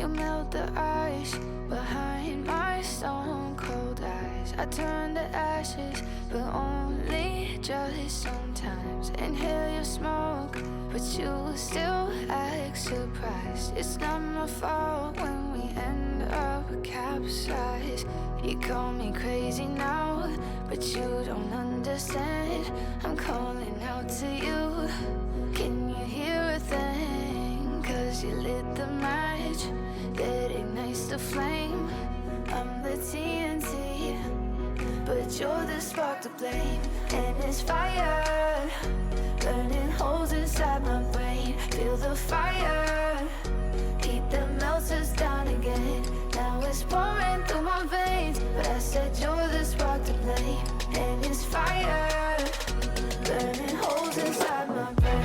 You melt the ice behind my stone cold eyes. I turn to ashes, but only just sometimes. Inhale your smoke, but you still act surprised. It's not my fault when we end up capsized. You call me crazy now, but you don't understand. I'm calling out to you. Can you hear a thing? 'Cause you lit the match that ignites the flame. I'm the TNT, but you're the spark to blame. And it's fire, burning holes inside my brain. Feel the fire, heat that melts us down again. Now it's pouring through my veins, but I said you're the spark to blame. And it's fire, burning holes inside my brain.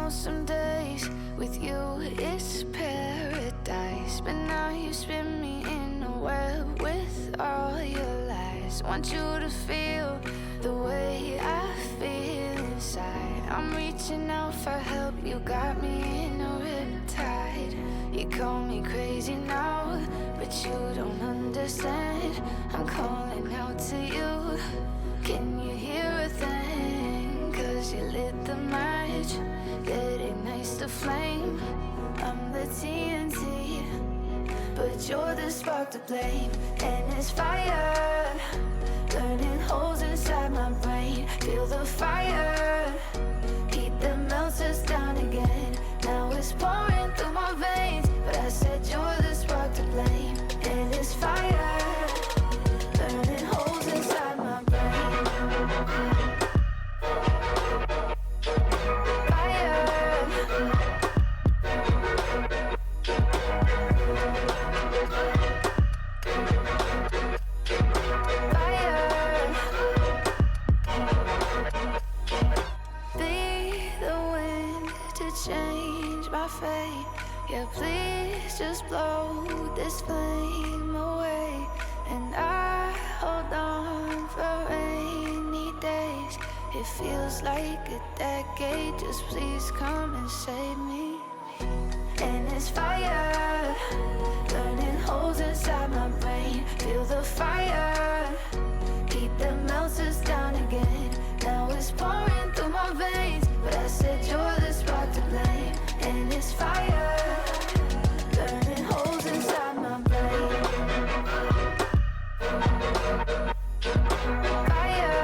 Some days with you it's paradise, but now you spin me in a web with all your lies. Want you to feel the way I feel inside. I'm reaching out for help, you got me in a riptide. You call me crazy now, but you don't understand. I'm calling out to you. Can you hear a thing? 'Cause you lit the match that ignites the flame. I'm the TNT, but you're the spark to blame. And it's fire, burning holes inside my brain. Feel the fire, heat that melts us down again. Now it's pouring through my veins, but I said you're the spark to blame. And it's fire, burning holes inside my brain. Yeah, please just blow this flame away. And I hold on for rainy days. It feels like a decade, just please come and save me. And it's fire, burning holes inside my brain. Feel the fire, heat that melts us down again. Now it's pouring through my veins, but I said you're the spark to blame. And it's fire, burning holes inside my brain. Fire,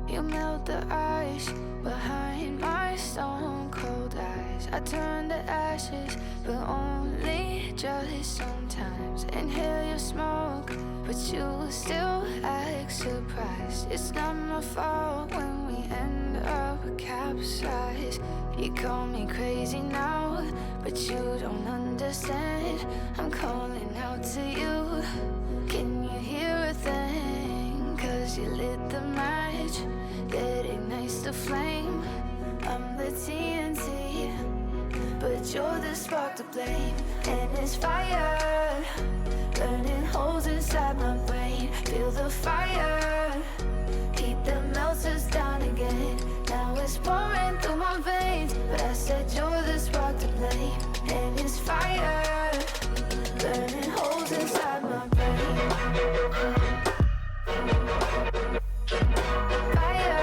you melt the ice behind my stone cold eyes. I turn to ashes, but only just sometimes. Inhale your smoke, but you still act surprised. It's not my fault when we end up capsized. You call me crazy now, but you don't understand. I'm calling out to you. Can you hear a thing? 'Cause you lit the match that ignites the flame. I'm the TNT, but you're the spark to blame. And it's fire, burning holes inside my brain. Feel the fire, heat that melts us down again. Now it's pouring through my veins, but I said you're the spark to blame. And it's fire, burning holes inside my brain. Fire.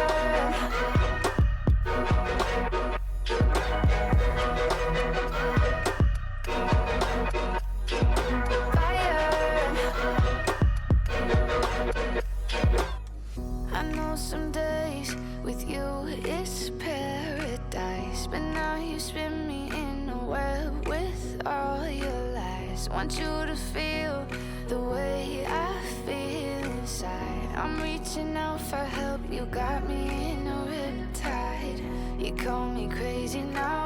know some days with you it's paradise, but now you spin me in a web with all your lies. Want you to feel the way I feel inside. I'm reaching out for help, you got me in a riptide. You call me crazy now,